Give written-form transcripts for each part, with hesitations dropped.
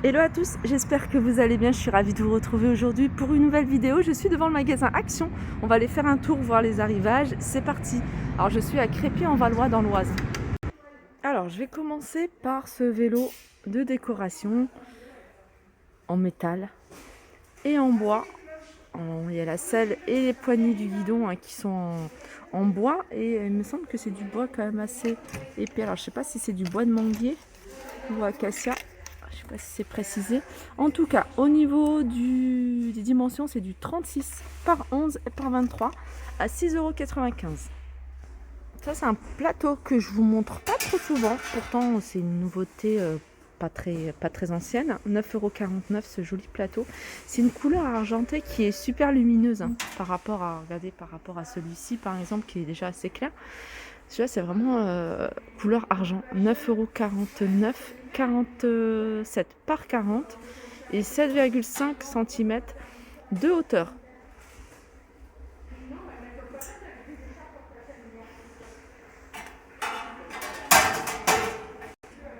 Hello à tous, j'espère que vous allez bien, je suis ravie de vous retrouver aujourd'hui pour une nouvelle vidéo. Je suis devant le magasin Action, on va aller faire un tour, voir les arrivages, c'est parti. Alors je suis à Crépy-en-Valois dans l'Oise. Alors je vais commencer par ce vélo de décoration en métal et en bois. Il y a la selle et les poignées du guidon qui sont en bois et il me semble que c'est du bois quand même assez épais. Alors je sais pas si c'est du bois de manguier ou acacia. Je ne sais pas si c'est précisé. En tout cas, au niveau des dimensions, c'est du 36 par 11 et par 23 à 6,95 €. Ça, c'est un plateau que je vous montre pas trop souvent. Pourtant, c'est une nouveauté pas très ancienne. 9,49 € ce joli plateau. C'est une couleur argentée qui est super lumineuse par rapport à celui-ci, par exemple, qui est déjà assez clair. Celui-là, c'est vraiment couleur argent. 9,49 €, 47 par 40 et 7,5 cm de hauteur.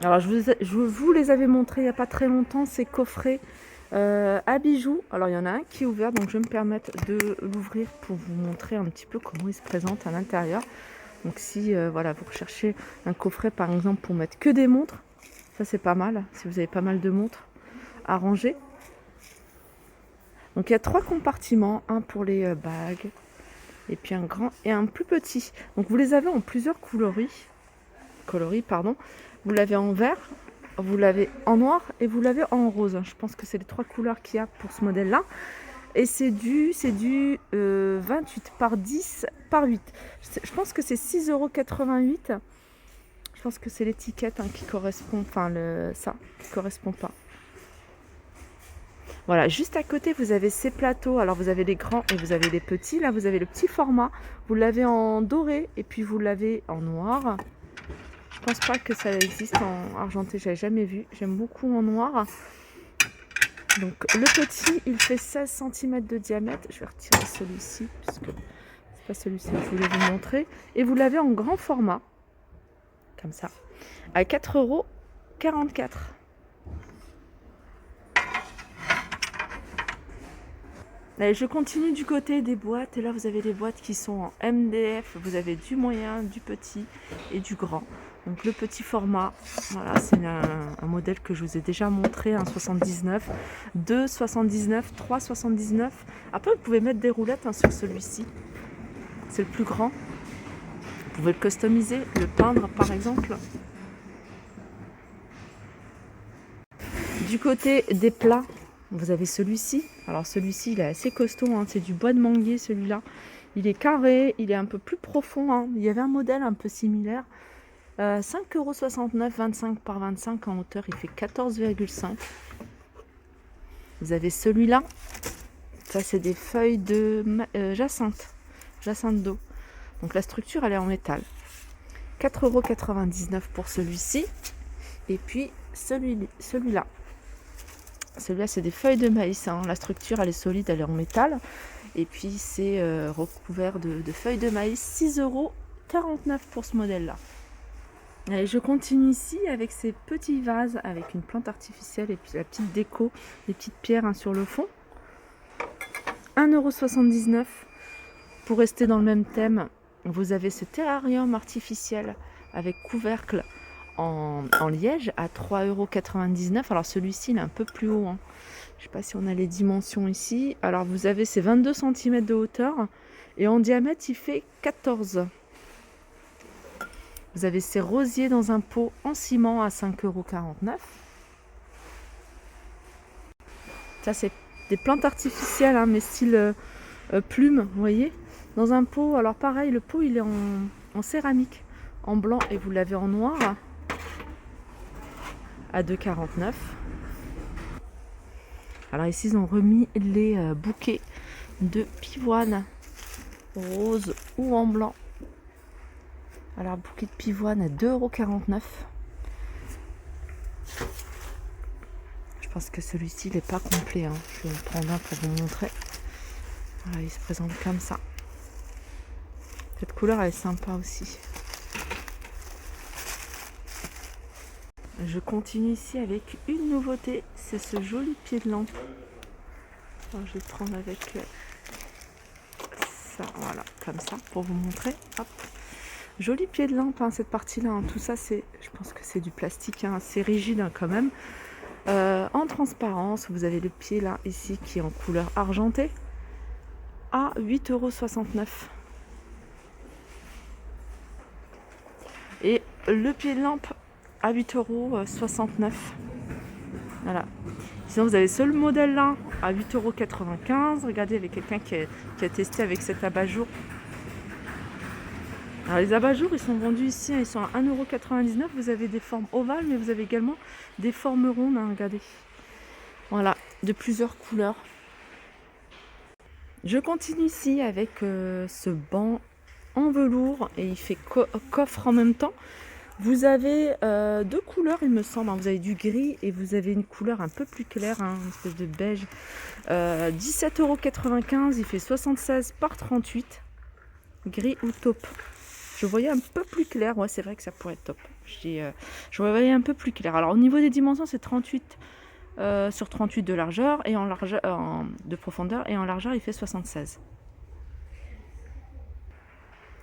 Alors, je vous les avais montrés il n'y a pas très longtemps, ces coffrets à bijoux. Alors, il y en a un qui est ouvert, donc je vais me permettre de l'ouvrir pour vous montrer un petit peu comment il se présente à l'intérieur. Donc si voilà, vous recherchez un coffret par exemple pour mettre que des montres, ça c'est pas mal, si vous avez pas mal de montres à ranger. Donc il y a 3 compartiments, un pour les bagues, et puis un grand et un plus petit. Donc vous les avez en plusieurs coloris. Vous l'avez en vert, vous l'avez en noir et vous l'avez en rose. Je pense que c'est les 3 couleurs qu'il y a pour ce modèle-là. Et c'est du 28 par 10 par 8. Je pense que c'est 6,88 €. Je pense que c'est l'étiquette qui correspond, ça qui correspond pas. Voilà, juste à côté, vous avez ces plateaux. Alors, vous avez les grands et vous avez les petits. Là, vous avez le petit format. Vous l'avez en doré et puis vous l'avez en noir. Je pense pas que ça existe en argenté. J'avais jamais vu. J'aime beaucoup en noir. Donc, le petit, il fait 16 cm de diamètre. Je vais retirer celui-ci puisque c'est pas celui-ci que je voulais vous montrer. Et vous l'avez en grand format, comme ça, à 4,44 €. Allez, je continue du côté des boîtes et là vous avez des boîtes qui sont en MDF, vous avez du moyen, du petit et du grand. Donc le petit format, voilà, c'est un modèle que je vous ai déjà montré, un 79, 2, 79, 3, 79. Après vous pouvez mettre des roulettes sur celui-ci, c'est le plus grand. Vous pouvez le customiser, le peindre par exemple. Du côté des plats, vous avez celui-ci. Alors celui-ci, il est assez costaud, c'est du bois de manguier celui-là. Il est carré, il est un peu plus profond. Il y avait un modèle un peu similaire. 5,69 €, 25 par 25 en hauteur, il fait 14,5 €. Vous avez celui-là. Ça, c'est des feuilles de jacinthe d'eau. Donc la structure, elle est en métal. 4,99 € pour celui-ci. Et puis celui-là. Celui-là, c'est des feuilles de maïs. La structure, elle est solide, elle est en métal. Et puis, c'est recouvert de feuilles de maïs. 6,49 € pour ce modèle-là. Allez, je continue ici avec ces petits vases avec une plante artificielle et puis la petite déco, les petites pierres sur le fond. 1,79 €. Pour rester dans le même thème, vous avez ce terrarium artificiel avec couvercle en liège à 3,99 €. Alors celui-ci, il est un peu plus haut. Je ne sais pas si on a les dimensions ici. Alors vous avez ces 22 cm de hauteur et en diamètre, il fait 14. Vous avez ces rosiers dans un pot en ciment à 5,49 €. Ça, c'est des plantes artificielles, mais style plume, vous voyez, dans un pot. Alors pareil, le pot, il est en céramique, en blanc, et vous l'avez en noir à 2,49 €. Alors ici, ils ont remis les bouquets de pivoine rose ou en blanc. Alors, bouquet de pivoine à 2,49 €. Je pense que celui-ci, il n'est pas complet. Je vais en prendre un pour vous montrer. Voilà, il se présente comme ça. Cette couleur, elle est sympa aussi. Je continue ici avec une nouveauté, c'est ce joli pied de lampe. Alors, je vais prendre avec ça, voilà, comme ça, pour vous montrer. Hop. Joli pied de lampe, hein, cette partie-là. Hein. Tout ça, je pense que c'est du plastique, hein, assez rigide hein, quand même. En transparence, vous avez le pied là, ici, qui est en couleur argentée, à 8,69 €. Et le pied de lampe à 8,69 €. Voilà. Sinon, vous avez ce modèle là à 8,95 €. Regardez, avec quelqu'un qui a testé avec cet abat-jour. Alors, les abat-jours, ils sont vendus ici, hein, ils sont à 1,99 €. Vous avez des formes ovales, mais vous avez également des formes rondes. Hein, regardez. Voilà, de plusieurs couleurs. Je continue ici avec ce banc en velours et il fait coffre en même temps. Vous avez deux couleurs, il me semble. Hein. Vous avez du gris et vous avez une couleur un peu plus claire, hein, une espèce de beige. 17,95 €, il fait 76 par 38. Gris ou taupe. Je voyais un peu plus clair. Ouais, c'est vrai que ça pourrait être top. Je voyais un peu plus clair. Alors, au niveau des dimensions, c'est 38 sur 38 de largeur et de profondeur. Et en largeur, il fait 76.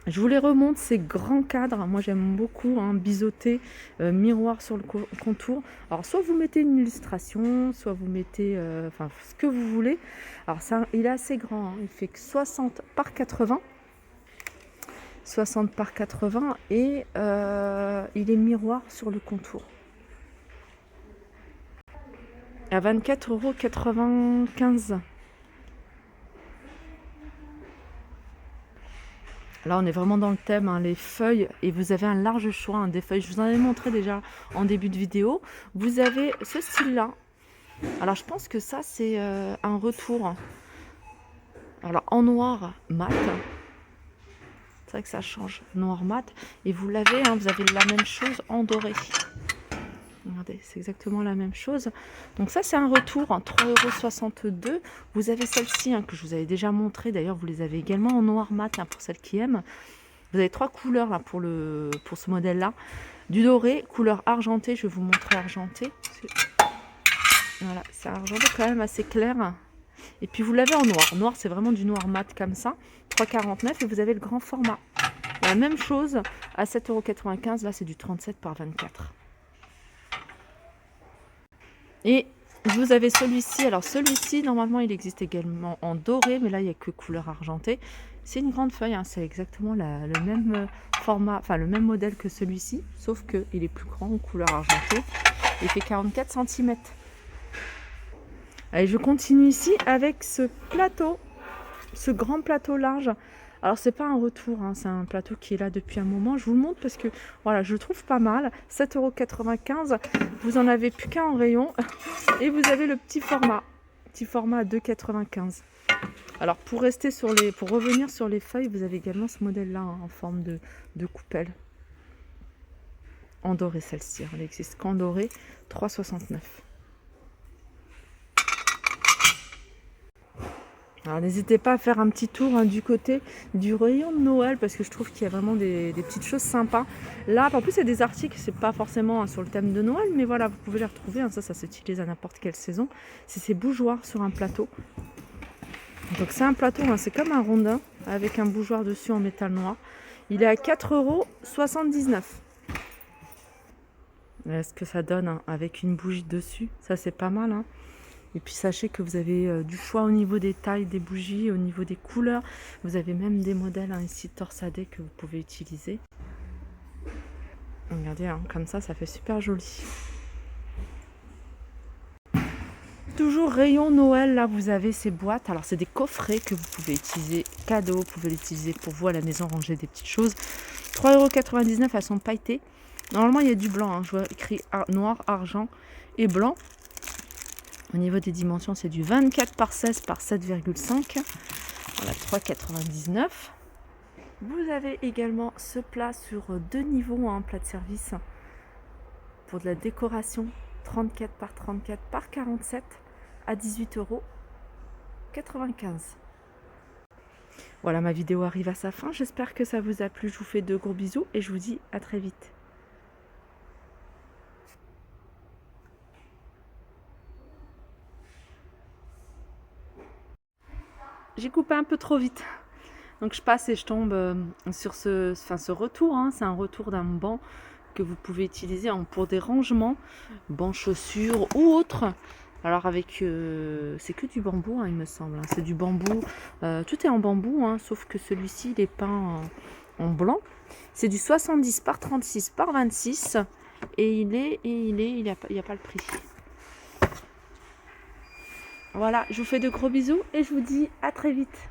Je vous les remonte, ces grands cadres. Moi, j'aime beaucoup, hein, biseauté, miroir sur le contour. Alors, soit vous mettez une illustration, soit vous mettez enfin, ce que vous voulez. Alors, ça, il est assez grand. Hein. Il fait que 60 par 80. 60 par 80 et il est miroir sur le contour. À 24,95 €. Là, on est vraiment dans le thème, hein, les feuilles, et vous avez un large choix hein, des feuilles. Je vous en avais montré déjà en début de vidéo. Vous avez ce style-là. Alors, je pense que ça, c'est un retour. Alors, en noir mat. C'est vrai que ça change. Noir mat. Et vous l'avez, hein, vous avez la même chose en doré. Regardez, c'est exactement la même chose. Donc ça, c'est un retour en 3,62 €. Vous avez celle-ci hein, que je vous avais déjà montré. D'ailleurs, vous les avez également en noir mat hein, pour celles qui aiment. Vous avez trois couleurs là, pour ce modèle-là. Du doré, couleur argentée. Je vais vous montrer argenté. Voilà, c'est argenté quand même assez clair. Et puis vous l'avez en noir. Noir, c'est vraiment du noir mat comme ça. 3,49 € et vous avez le grand format. La même chose à 7,95 €. Là, c'est du 37 par 24. Et vous avez celui-ci. Alors celui-ci, normalement, il existe également en doré, mais là, il n'y a que couleur argentée. C'est une grande feuille, hein, c'est exactement le même format, enfin le même modèle que celui-ci, sauf qu'il est plus grand en couleur argentée. Il fait 44 cm. Allez, je continue ici avec ce plateau, ce grand plateau large. Alors, c'est pas un retour, hein, c'est un plateau qui est là depuis un moment. Je vous le montre parce que, voilà, je le trouve pas mal. 7,95 €. Vous en avez plus qu'un en rayon. Et vous avez le petit format à 2,95 €. Alors, pour revenir sur les feuilles, vous avez également ce modèle-là, hein, en forme de coupelle. En doré, celle-ci. Elle n'existe qu'en doré. 3,69 €. Alors n'hésitez pas à faire un petit tour hein, du côté du rayon de Noël parce que je trouve qu'il y a vraiment des petites choses sympas. Là, en plus, il y a des articles, c'est pas forcément hein, sur le thème de Noël, mais voilà, vous pouvez les retrouver. Hein, ça s'utilise à n'importe quelle saison. C'est ces bougeoirs sur un plateau. Donc c'est un plateau, hein, c'est comme un rondin avec un bougeoir dessus en métal noir. Il est à 4,79 €. Est-ce que ça donne hein, avec une bougie dessus? Ça, c'est pas mal. Hein. Et puis sachez que vous avez du choix au niveau des tailles des bougies, au niveau des couleurs. Vous avez même des modèles hein, ici torsadés que vous pouvez utiliser. Regardez, hein, comme ça fait super joli. Toujours rayon Noël, là vous avez ces boîtes. Alors c'est des coffrets que vous pouvez utiliser cadeau, vous pouvez l'utiliser pour vous à la maison, ranger des petites choses. 3,99 €, elles sont pailletées. Normalement il y a du blanc, hein. Je vois écrit noir, argent et blanc. Au niveau des dimensions, c'est du 24 par 16 par 7,5. Voilà, 3,99 €. Vous avez également ce plat sur deux niveaux, un plat de service pour de la décoration, 34 par 34 par 47 à 18,95 €. Voilà, ma vidéo arrive à sa fin. J'espère que ça vous a plu. Je vous fais de gros bisous et je vous dis à très vite. j'ai coupé un peu trop vite. Donc je passe et je tombe sur ce retour, hein. C'est un retour d'un banc que vous pouvez utiliser pour des rangements, bancs chaussures ou autres. Alors avec, c'est que du bambou, hein, il me semble, hein. C'est du bambou, tout est en bambou, hein, sauf que celui-ci il est peint en blanc. C'est du 70 par 36 par 26 et il n'y a pas le prix. Voilà, je vous fais de gros bisous et je vous dis à très vite.